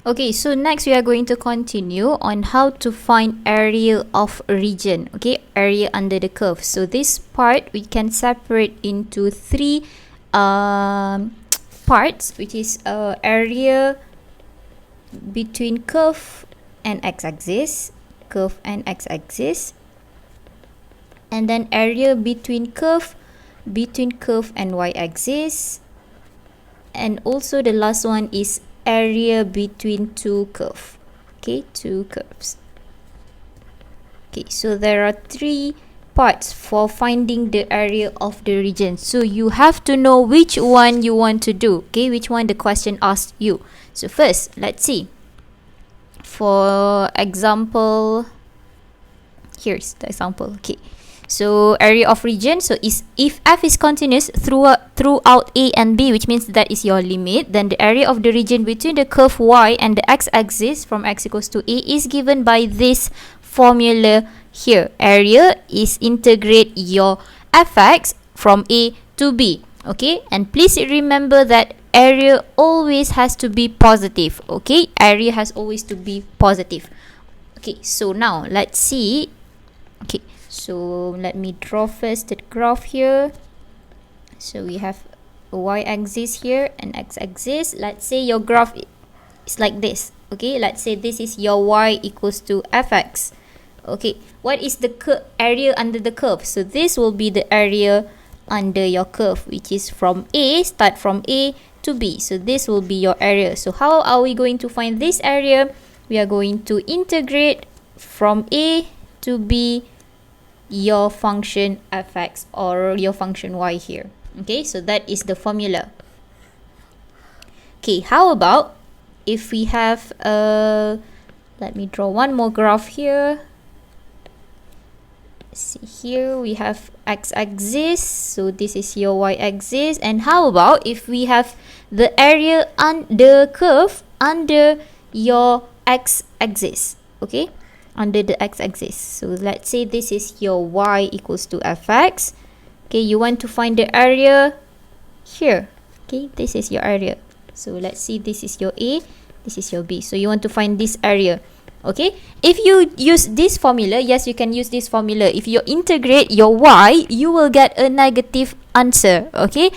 Okay, so next we are going to continue on how to find area of region. Okay, area under the curve. So this part we can separate into three parts, which is area between curve and x-axis, and then area between curve and y-axis, and also the last one is area between two curves. Okay, two curves. Okay, so there are three parts for finding the area of the region. So you have to know which one you want to do. Okay, which one the question asked you. So first, let's see. For example, here's the example. Okay, so area of region, so is if f is continuous throughout a and b, which means that is your limit, then the area of the region between the curve y and the x-axis from x equals to a is given by this formula here. Area is integrate your fx from a to b. Okay, and please remember that area always has to be positive. Okay, area has always to be positive. Okay, so now let's see. Okay, so let me draw first the graph here. So we have a y-axis here and x-axis. Let's say your graph is like this. Okay, let's say this is your y equals to fx. Okay, what is the area under the curve? So this will be the area under your curve, which is from a, start from a to b. So this will be your area. So how are we going to find this area? We are going to integrate from a to b your function fx or your function y here. Okay, so that is the formula. Okay, how about if we have let me draw one more graph here. See, here we have x-axis, so this is your y-axis. And how about if we have the area the curve under your x-axis? Okay, under the x-axis. So let's say this is your y equals to fx. Okay, you want to find the area here. Okay, this is your area. So let's see, this is your a, this is your b. So you want to find this area. Okay, if you use this formula, yes, you can use this formula. If you integrate your y, you will get a negative answer. Okay,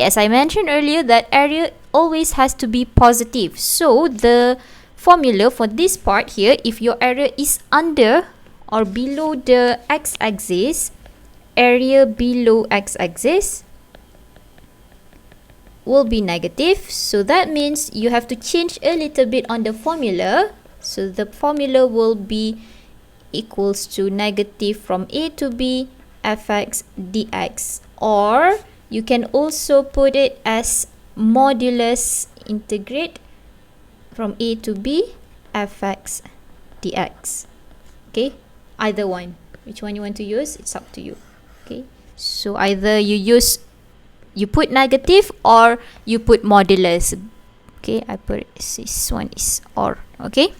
as I mentioned earlier, that area always has to be positive. So the formula for this part here, if your area is under or below the x-axis, area below x-axis will be negative. So that means you have to change a little bit on the formula. So the formula will be equals to negative from a to b fx dx, or you can also put it as modulus integrate from a to b fx dx. Okay, either one, which one you want to use, it's up to you. Okay, so either you put negative or you put modulus. Okay, I put this one is or. Okay,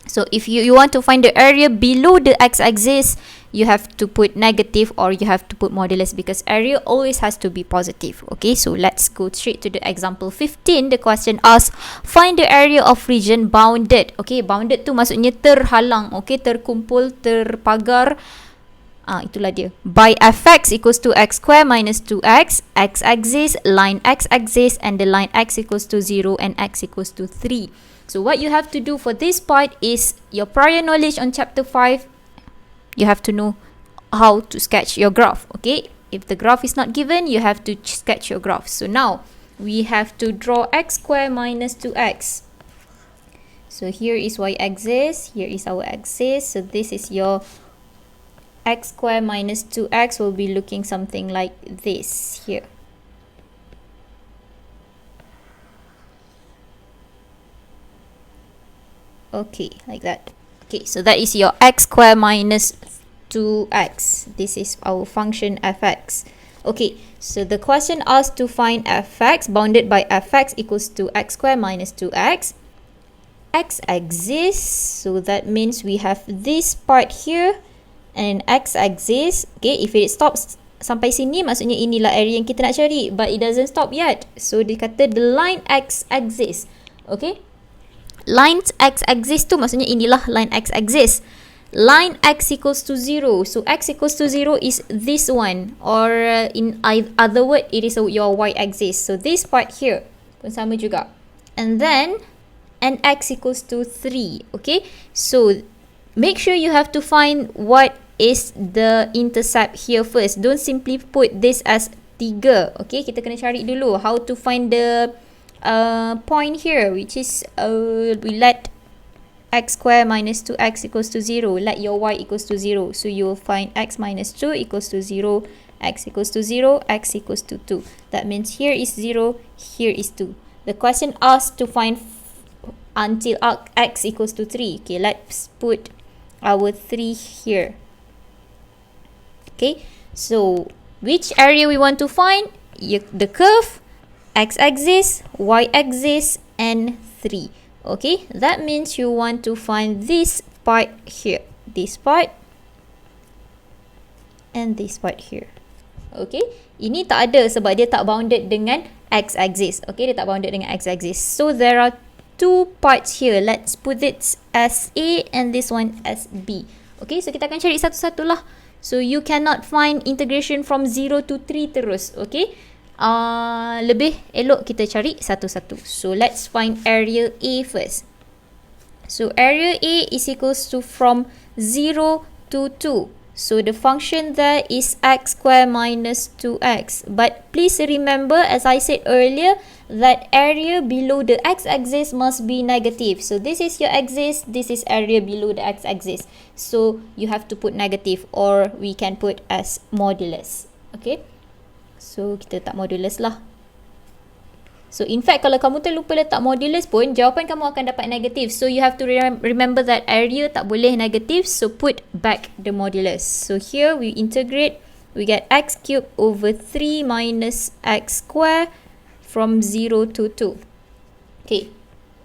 so if you want to find the area below the x-axis, you have to put negative or you have to put modulus, because area always has to be positive. Okay, so let's go straight to the example 15. The question asks, find the area of region bounded. Okay, bounded tu maksudnya terhalang. Okay, terkumpul, terpagar. Itulah dia. By fx equals to x square minus 2x, x-axis, line x-axis, and the line x equals to 0 and x equals to 3. So what you have to do for this part is your prior knowledge on chapter 5. You have to know how to sketch your graph. Okay, if the graph is not given, you have to sketch your graph. So now we have to draw x square minus 2x. So here is y-axis, here is our axis. So this is your x square minus 2x will be looking something like this here. Okay, like that. Okay, so that is your x square minus 2x. This is our function fx. Okay, so the question asks to find fx bounded by fx equals to x square minus 2x. X-axis, so that means we have this part here and x-axis. Okay, if it stops sampai sini, maksudnya inilah area yang kita nak cari, but it doesn't stop yet. So dia kata the line x-axis. Okay, line x-axis tu maksudnya inilah line x-axis. Line x equals to 0. So x equals to 0 is this one, or in other word, it is your y-axis. So this part here pun sama juga. And then and x equals to 3. Okay, so make sure you have to find what is the intercept here first. Don't simply put this as 3. Okay, kita kena cari dulu how to find the point here, which is we let x square minus 2x equals to 0. Let your y equals to 0. So you will find x minus 2 equals to 0, x equals to 0, x equals to 2. That means here is 0, here is 2. The question asks to find until x equals to 3. Okay, let's put our 3 here. Okay, so which area we want to find? The curve, x-axis, y-axis, and 3. Okay, that means you want to find this part here, this part, and this part here. Okay, ini tak ada sebab dia tak bounded dengan x-axis. Okay, dia tak bounded dengan x-axis. So there are 2 parts here. Let's put it as A and this one as B. Okay, so kita akan cari satu-satu lah. So you cannot find integration from 0 to 3 terus. Okay, lebih elok kita cari satu-satu. So let's find area A first. So area A is equals to from 0 to 2. So the function there is x square minus 2x. But please remember, as I said earlier, that area below the x-axis must be negative. So this is your axis, this is area below the x-axis. So you have to put negative, or we can put as modulus. Okay, so kita letak modulus lah. So in fact, kalau kamu terlupa letak modulus pun, jawapan kamu akan dapat negatif. So you have to remember that area tak boleh negatif. So put back the modulus. So here we integrate, we get x cubed over 3 minus x square from 0 to 2. Okay,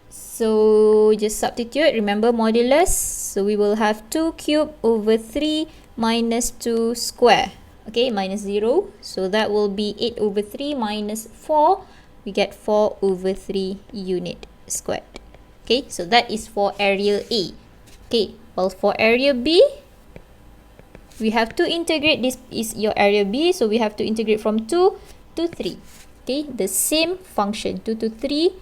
so just substitute, remember modulus. So we will have 2 cubed over 3 minus 2 square. Okay, minus 0. So that will be 8 over 3 minus 4. We get 4 over 3 unit squared. Okay, so that is for area A. Okay, well for area B, we have to integrate. This is your area B, so we have to integrate from 2 to 3. Okay, the same function, 2 to 3,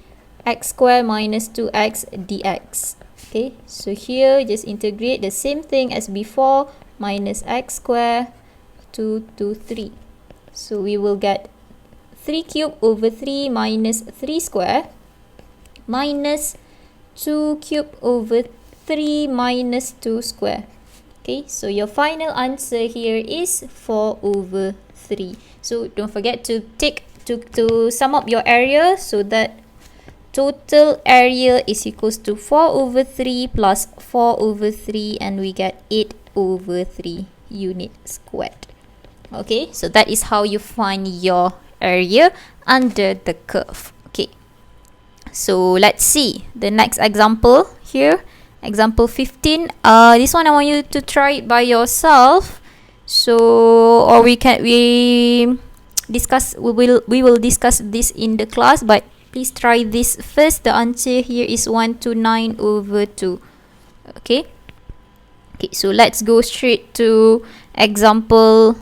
x square minus 2x dx. Okay, so here just integrate the same thing as before, minus x square 2 to 3. So we will get 3 cubed over 3 minus 3 square minus 2 cubed over 3 minus 2 square. Okay, so your final answer here is 4 over 3. So don't forget to take to sum up your area, so that total area is equals to 4 over 3 plus 4 over 3, and we get 8 over 3 unit squared. Okay, so that is how you find your area under the curve. Okay, so let's see the next example here, example 15. This one I want you to try it by yourself. So, or we will discuss this in the class, but please try this first. The answer here is 1 to 9 over 2. Okay, so let's go straight to example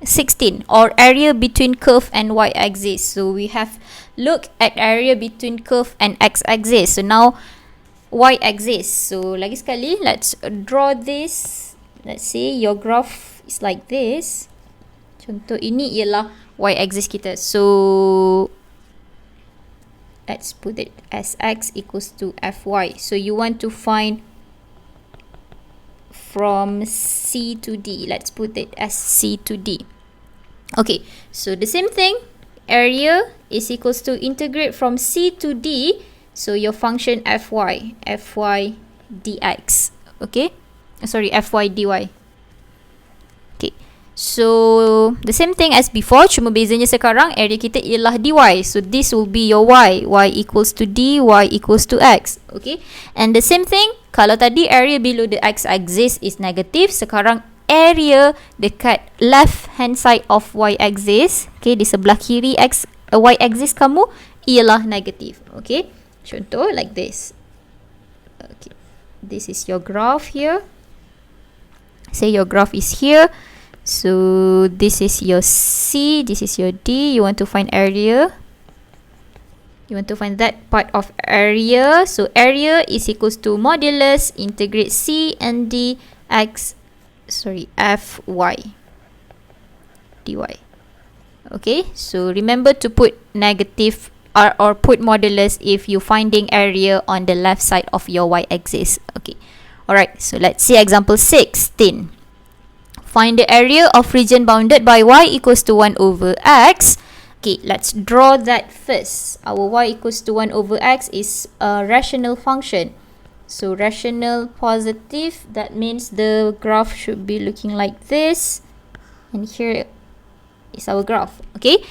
16, or area between curve and y-axis. So we have looked at area between curve and x-axis. So now y-axis. So lagi sekali, let's draw this. Let's say your graph is like this. Contoh ini ialah y-axis kita. So let's put it as x equals to fy. So you want to find from C to D. Let's put it as C to D. Okay, so the same thing, area is equals to integrate from C to D. So your function fy dx. Okay, sorry, fy dy. Okay, so the same thing as before, cuma bezanya sekarang area kita ialah dy. So this will be your y equals to d, y equals to x. Okay, and the same thing, kalau tadi area below the x-axis is negative, sekarang area dekat left hand side of y-axis, okay, di sebelah kiri y-axis kamu ialah negative. Okay, contoh like this. Okay, this is your graph here. Say your graph is here. So this is your C, this is your D. You want to find area. You want to find that part of area. So area is equals to modulus integrate C and D Fy dy. Okay, so remember to put negative or put modulus if you're finding area on the left side of your y-axis. Okay, alright, so let's see example 16. Find the area of region bounded by y equals to 1 over x. Okay, let's draw that first. Our y equals to 1 over x is a rational function. So rational positive, that means the graph should be looking like this. And here is our graph. Okay,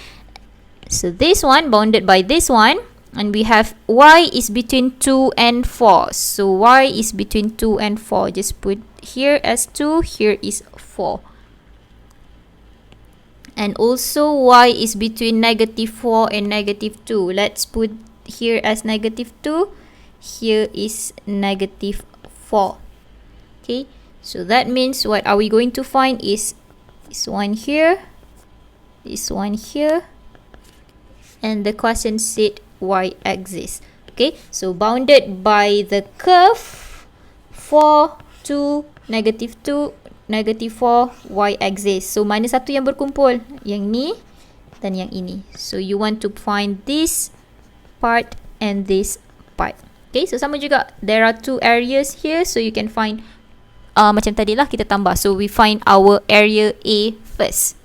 so this one bounded by this one. And we have y is between 2 and 4. So y is between 2 and 4. Just put here as 2, here is 4. And also y is between negative 4 and negative 2. Let's put here as negative 2. Here is negative 4. Okay, so that means what are we going to find is this one here, this one here, and the question said y-axis. Okay, so bounded by the curve 4, 2, negative 2, negative 4, y-axis. So mana satu yang berkumpul? Yang ni dan yang ini. So you want to find this part and this part. Okay, so sama juga. There are two areas here, so you can find macam tadi lah kita tambah. So we find our area A first.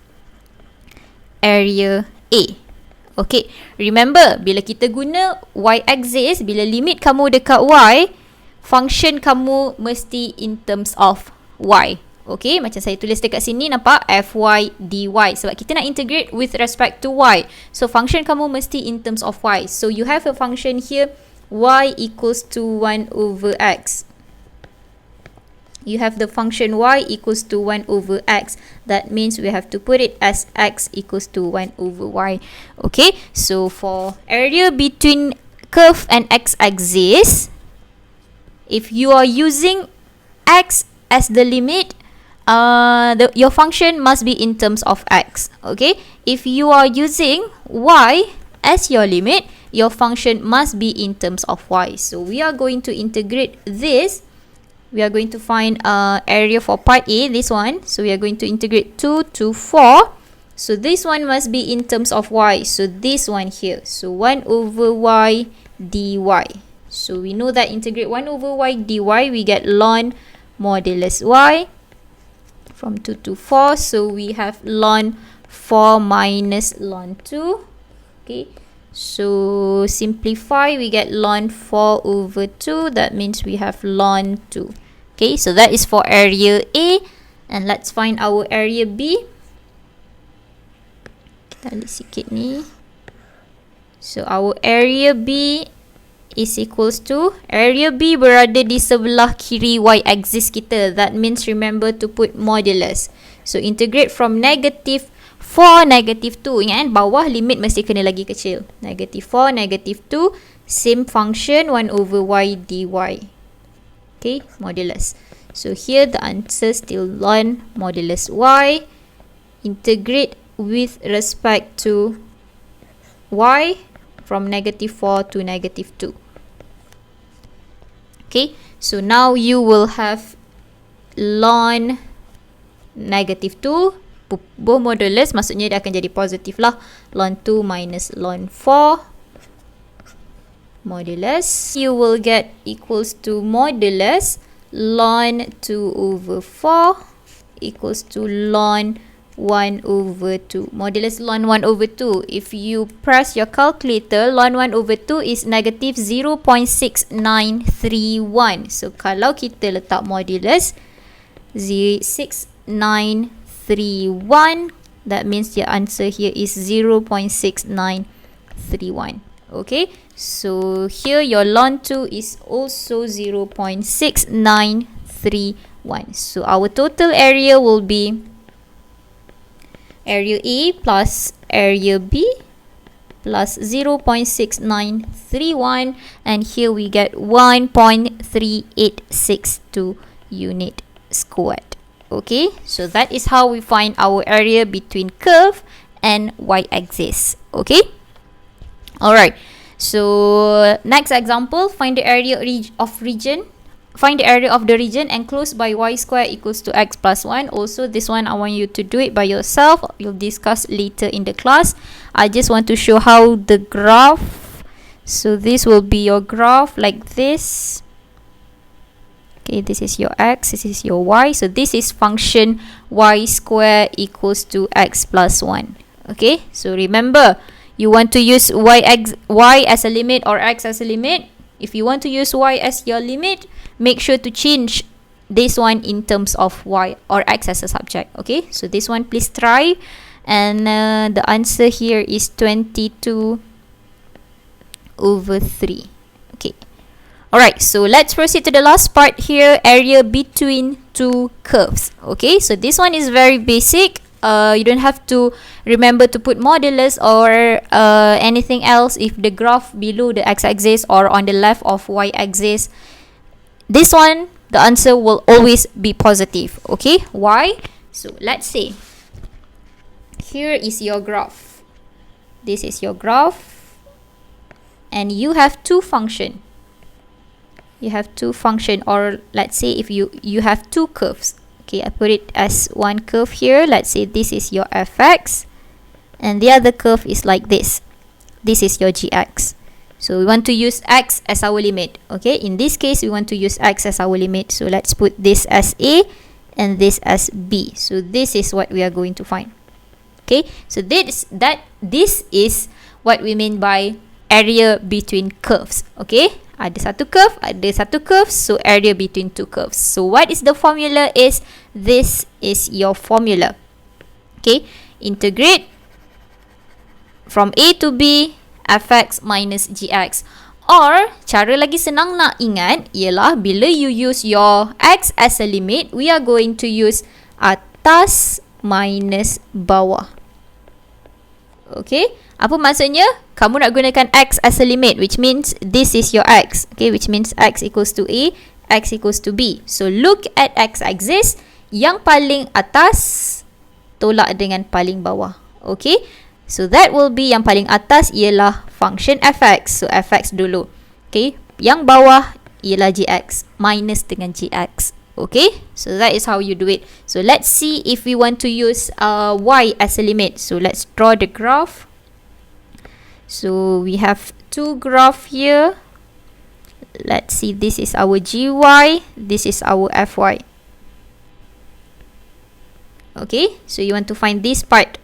Area A. Okay, remember bila kita guna y-axis, bila limit kamu dekat y, function kamu mesti in terms of y. Okay, macam saya tulis dekat sini, nampak? Fy dy. Sebab kita nak integrate with respect to y. So function kamu mesti in terms of y. So you have a function here, y equals to 1 over x. You have the function y equals to 1 over x. That means we have to put it as x equals to 1 over y. Okay, so for area between curve and x-axis, if you are using x as the limit, your function must be in terms of x. Okay, if you are using y as your limit, your function must be in terms of y. So we are going to integrate this. We are going to find area for part A, this one. So we are going to integrate 2 to 4. So this one must be in terms of y. So this one here. So 1 over y dy. So we know that integrate 1 over y dy, we get ln modulus y from 2 to 4. So we have ln 4 minus ln 2. Okay, so simplify, we get ln 4 over 2. That means we have ln 2. Okay, so that is for area A. And let's find our area B. Kita lihat sikit ni. So our area B is equals to, area B berada di sebelah kiri y-axis kita. That means remember to put modulus. So integrate from negative 4, negative 2. Ingat, bawah limit mesti kena lagi kecil. Negative 4, negative 2. Same function, 1 over y dy. Okay, modulus. So here the answer still ln modulus y. Integrate with respect to y from negative 4 to negative 2. Okay, so now you will have ln negative 2. Both modulus, maksudnya dia akan jadi positif lah. Ln 2 minus ln 4. Modulus. You will get equals to modulus ln 2 over 4 equals to ln 1 over 2. Modulus ln 1 over 2. If you press your calculator, ln 1 over 2 is negative 0.6931. So kalau kita letak modulus 6931, that means your answer here is 0.6931. Okay, so here your ln 2 is also 0.6931. So our total area will be area A plus area B plus 0.6931, and here we get 1.3862 unit squared. Okay, so that is how we find our area between curve and y-axis. Okay, all right, so next example, find the area of region. Find the area of the region enclosed by y square equals to x plus 1. Also, this one I want you to do it by yourself. You'll discuss later in the class. I just want to show how the graph. So this will be your graph like this. Okay, this is your x, this is your y. So this is function y square equals to x plus 1. Okay, so remember, you want to use y as a limit or x as a limit. If you want to use y as your limit, make sure to change this one in terms of y or x as a subject. Okay, so this one please try, and the answer here is 22/3. Okay, alright, so let's proceed to the last part here, area between two curves. Okay, so this one is very basic. You don't have to remember to put modulus or anything else if the graph below the x-axis or on the left of y-axis. This one, the answer will always be positive. Okay, why? So let's say here is your graph. This is your graph, and you have two function. You have two function, or let's say if you have two curves. Okay, I put it as one curve here. Let's say this is your fx, and the other curve is like this. This is your gx. So we want to use x as our limit. Okay, in this case, we want to use x as our limit. So let's put this as a and this as b. So this is what we are going to find. Okay, so this is what we mean by area between curves. Okay, ada satu curve, so area between two curves. So what is the formula is, this is your formula. Okay, integrate from a to b fx minus gx. Or cara lagi senang nak ingat ialah bila you use your x as a limit, we are going to use atas minus bawah. Okay, apa maksudnya? Kamu nak gunakan x as a limit, which means this is your x. Okay, which means x equals to a, x equals to b. So look at x-axis, yang paling atas tolak dengan paling bawah. Okay, so that will be yang paling atas ialah function fx. So fx dulu. Okay, yang bawah ialah gx minus dengan gx. Okay, so that is how you do it. So let's see if we want to use y as a limit. So let's draw the graph. So we have two graph here. Let's see, this is our gy, this is our fy. Okay, so you want to find this part.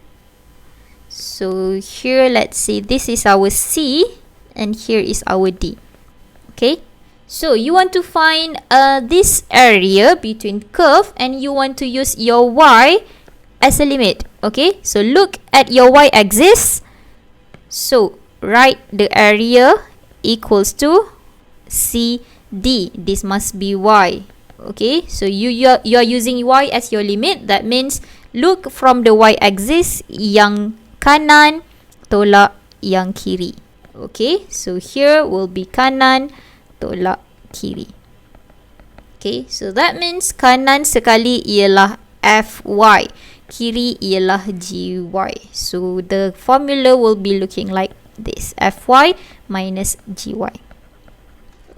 So here, let's see, this is our c and here is our d. Okay, so you want to find this area between curve, and you want to use your y as a limit. Okay, so look at your y-axis. So write the area equals to CD. This must be y. Okay, so you are using y as your limit. That means look from the y-axis, yang kanan tolak yang kiri. Okay, so here will be kanan tolak kiri. Okay, so that means kanan sekali ialah fy, kiri ialah gy. So the formula will be looking like this, fy minus gy.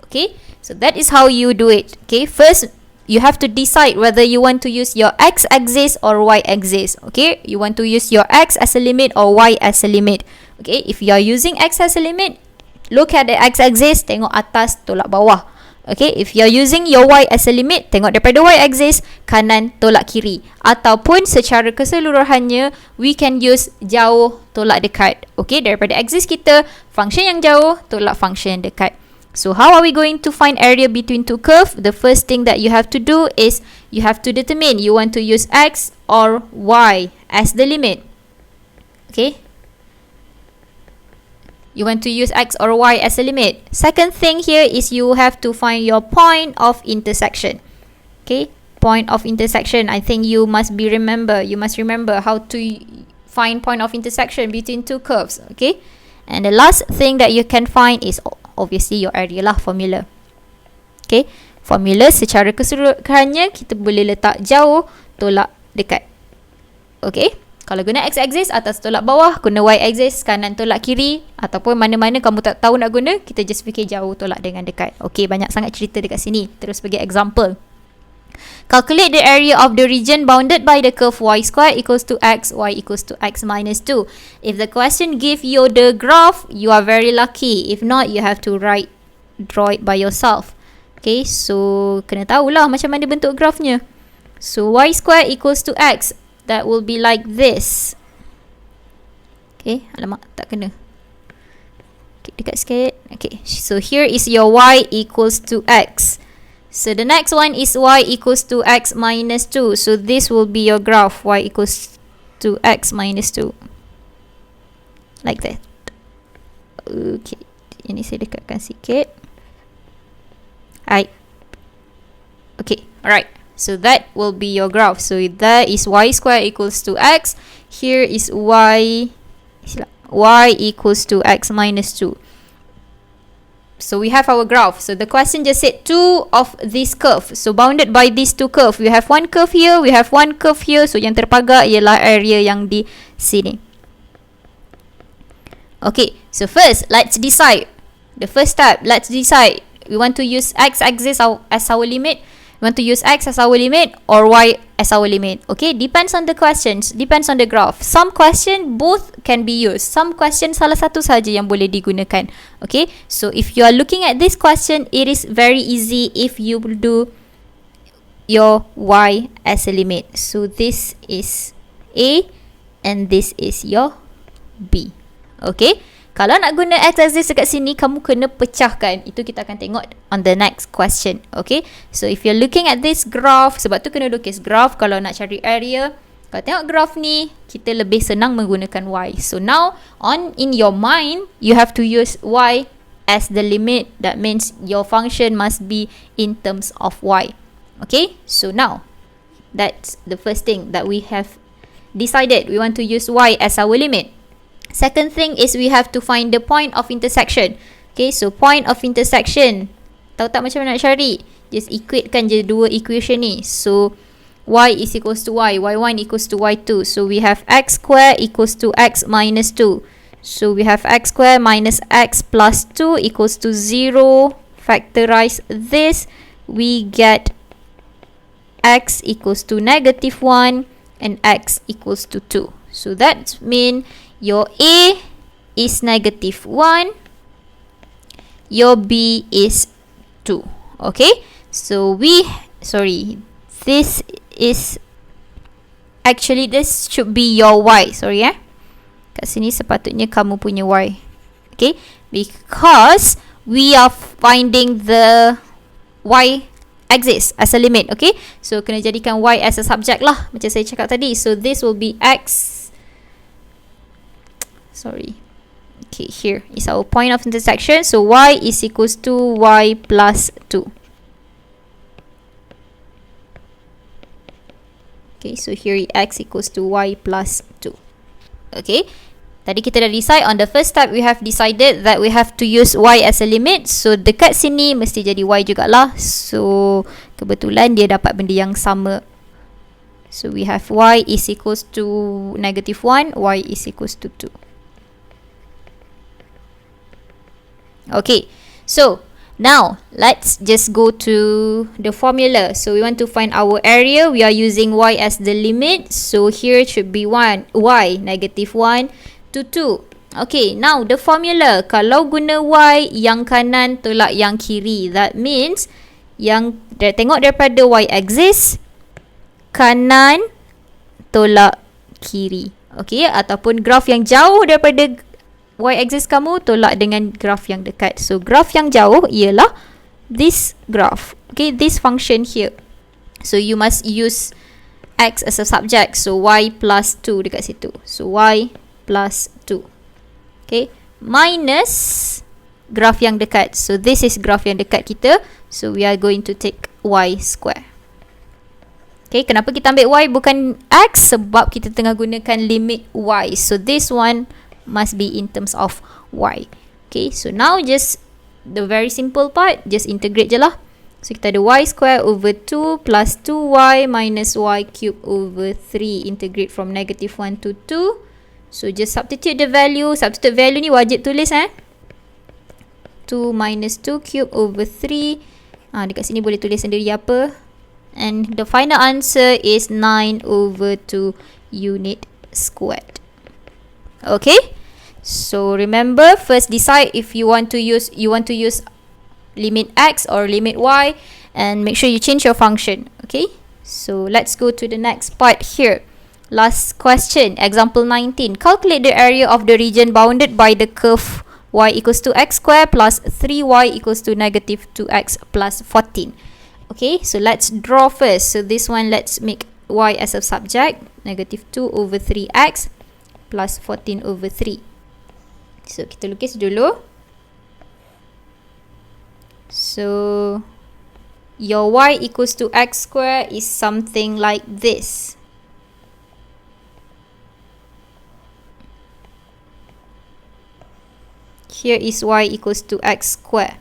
Okay, so that is how you do it. Okay, first you have to decide whether you want to use your x-axis or y-axis. Okay, you want to use your x as a limit or y as a limit. Okay, if you are using x as a limit, look at the x-axis, tengok atas tolak bawah. Okay, if you are using your y as a limit, tengok daripada y-axis, kanan tolak kiri. Ataupun secara keseluruhannya, we can use jauh tolak dekat. Okay, daripada axis kita, function yang jauh tolak function yang dekat. So how are we going to find area between two curves? The first thing that you have to do is you have to determine you want to use x or y as the limit. Okay, you want to use x or y as a limit. Second thing here is you have to find your point of intersection. Okay, point of intersection. I think you must remember how to find point of intersection between two curves. Okay, And the last thing that you can find is obviously your area lah, formula. Okay, formula secara keseluruhannya kita boleh letak jauh, tolak dekat. Okay, kalau guna x-axis, atas tolak bawah, guna y-axis, kanan tolak kiri, ataupun mana-mana kamu tak tahu nak guna, kita just fikir jauh tolak dengan dekat. Okay, banyak sangat cerita dekat sini. Terus bagi example. Calculate the area of the region bounded by the curve y squared equals to x, y equals to x minus 2. If the question give you the graph, you are very lucky. If not, you have to draw it by yourself. Okay, so kena tahulah macam mana bentuk grafnya. So y squared equals to x. That will be like this. Okay, alamak, tak kena. Okay, dekat sikit. Okay, so here is your y equals to x. So the next one is y equals to x minus 2. So this will be your graph, y equals to x minus 2. Like that. Okay, ini saya dekatkan sikit. Alright. Okay, alright. So that will be your graph. So that is y squared equals to x. Here is y equals to x minus 2. So we have our graph. So the question just said two of this curve. So bounded by these two curve. We have one curve here, we have one curve here. So yang terpagar ialah area yang di sini. Okay, so first let's decide. The first step, let's decide. We want to use x-axis as our limit. We want to use x as our limit or y as our limit. Okay, depends on the questions, depends on the graph. Some question both can be used. Some question salah satu saja yang boleh digunakan. Okay, so if you are looking at this question, it is very easy if you will do your y as a limit. So this is A and this is your B. Okay, kalau nak guna x-axis dekat sini, kamu kena pecahkan. Itu kita akan tengok on the next question. Okay, so if you're looking at this graph, sebab tu kena lukis graph kalau nak cari area. Kalau tengok graph ni, kita lebih senang menggunakan y. So now, in your mind, you have to use y as the limit. That means your function must be in terms of y. Okay, so now, that's the first thing that we have decided. We want to use y as our limit. Second thing is we have to find the point of intersection. Okay, so point of intersection. Tahu tak macam mana nak cari? Just equatekan je dua equation ni. So, y is equals to y. y1 equals to y2. So, we have x square equals to x minus 2. So, we have x square minus x plus 2 equals to 0. Factorize this. We get x equals to negative 1 and x equals to 2. So, that means your A is negative 1. Your B is 2. Okay. So this is actually, this should be your Y. Sorry kat sini sepatutnya kamu punya Y. Okay. Because we are finding the Y axis as a limit. Okay. So kena jadikan Y as a subject lah, macam saya cakap tadi. So this will be X. Okay, here is our point of intersection. So y is equals to y plus 2. Okay, so here x equals to y plus 2. Okay, tadi kita dah decide on the first step. We have decided that we have to use y as a limit. So dekat sini mesti jadi y jugalah. So kebetulan dia dapat benda yang sama. So we have y is equals to negative 1, y is equals to 2. Okay, so now let's just go to the formula. So we want to find our area. We are using y as the limit. So here it should be y negative 1 to 2. Okay, now the formula. Kalau guna y, yang kanan tolak yang kiri. That means yang tengok daripada y axis, kanan tolak kiri. Okay, ataupun graf yang jauh daripada y-axis kamu tolak dengan graf yang dekat. So, graf yang jauh ialah this graph. Okay, this function here. So, you must use x as a subject. So, y plus 2 dekat situ. So, y plus 2. Okay, minus graf yang dekat. So, this is graf yang dekat kita. So, we are going to take y square. Okay, kenapa kita ambil y bukan x? Sebab kita tengah gunakan limit y. So, this one must be in terms of y. Okay, so now just the very simple part, just integrate je lah. So kita ada y square over 2 plus 2y minus y cube over 3. Integrate from negative 1 to 2. So just substitute the value. Substitute value ni wajib tulis 2 minus 2 cube over 3. Dekat sini boleh tulis sendiri apa. And the final answer is 9 over 2 unit squared. Okay, so remember, first decide if you want to use limit x or limit y, and make sure you change your function. Okay, so let's go to the next part here. Last question, example 19. Calculate the area of the region bounded by the curve y equals to x squared plus 3y equals to negative 2x plus 14. Okay, so let's draw first. So this one, let's make y as a subject, negative 2 over 3x plus 14 over 3. So kita lukis dulu. So your y equals to x squared is something like this. Here is y equals to x squared.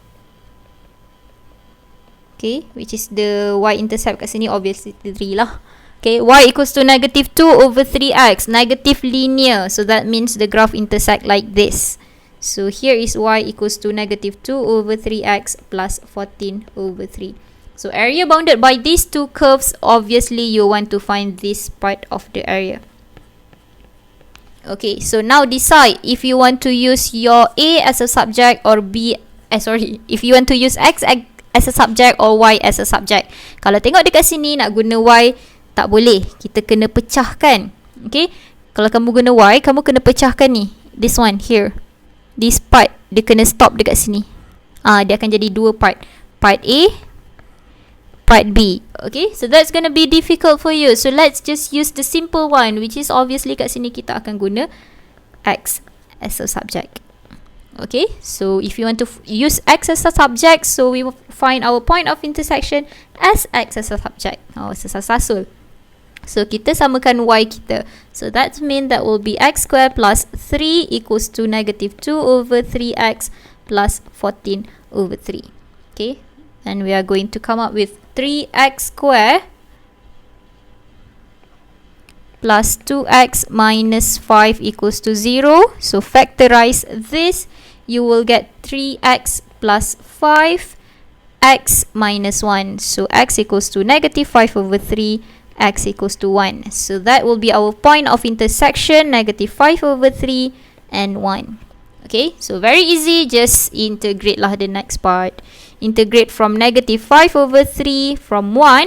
Okay, which is the y-intercept kat sini, obviously 3 lah. Okay, y equals to negative 2 over 3x, negative linear. So that means the graph intersect like this. So here is y equals to negative 2 over 3x plus 14 over 3. So area bounded by these two curves, obviously you want to find this part of the area. Okay, so now decide if you want to use your A as a subject or if you want to use X as a subject or Y as a subject. Kalau tengok dekat sini nak guna Y, tak boleh. Kita kena pecahkan. Okay, kalau kamu guna Y, kamu kena pecahkan ni. This one here. This part, dia kena stop dekat sini. Dia akan jadi dua part. Part A, part B. Okay, so that's gonna be difficult for you. So let's just use the simple one, which is obviously kat sini kita akan guna X as a subject. Okay, so if you want to use X as a subject, so we will find our point of intersection as X as a subject. Sesasul. So kita samakan Y kita. So that means that will be X squared plus 3 equals to negative 2 over 3X plus 14 over 3. Okay, and we are going to come up with 3x squared plus 2x minus 5 equals to 0. So factorize this. You will get 3x plus 5, x minus 1. So x equals to negative 5 over 3, x equals to 1. So that will be our point of intersection, negative 5 over 3 and 1. Okay, so very easy. Just integrate lah the next part. Integrate from negative 5 over 3 from 1.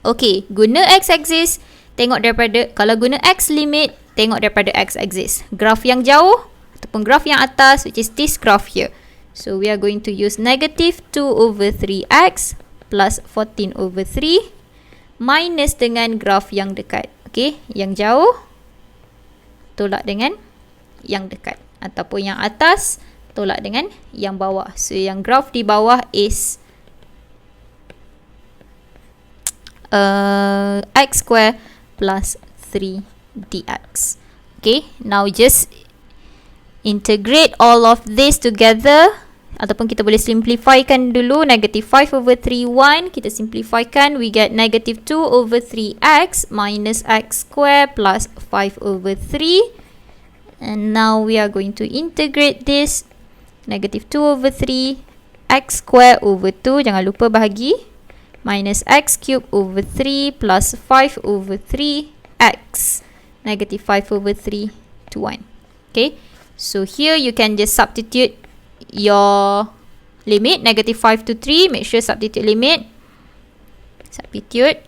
Okay, guna x-axis. Tengok daripada, kalau guna x limit, tengok daripada x-axis. Graf yang jauh ataupun graf yang atas, which is this graph here. So we are going to use negative 2 over 3x plus 14 over 3 minus dengan graf yang dekat. Okay, yang jauh tolak dengan yang dekat, ataupun yang atas tolak dengan yang bawah. So yang graf di bawah is x square plus 3 dx. Okay, now just integrate all of this together, ataupun kita boleh simplifykan dulu. Negative 5 over 3, 1. Kita simplifykan, we get negative 2 over 3x minus x square plus 5 over 3. And now we are going to integrate this. Negative 2 over 3, x square over 2, jangan lupa bahagi, minus x cube over 3 plus 5 over 3, x. Negative 5 over 3 to 1. Okay, so here you can just substitute your limit, negative 5 to 3. Make sure substitute limit. Substitute.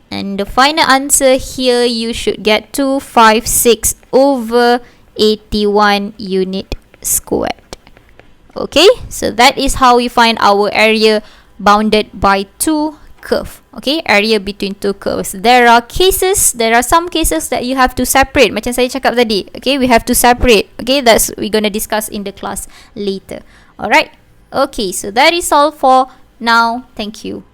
And the final answer here, you should get 256 over 81 unit squared. Okay, so that is how we find our area bounded by two curve. Okay, area between two curves. There are some cases that you have to separate. Macam saya cakap tadi. Okay, we have to separate. Okay, that's we're gonna discuss in the class later. Alright. Okay, so that is all for now. Thank you.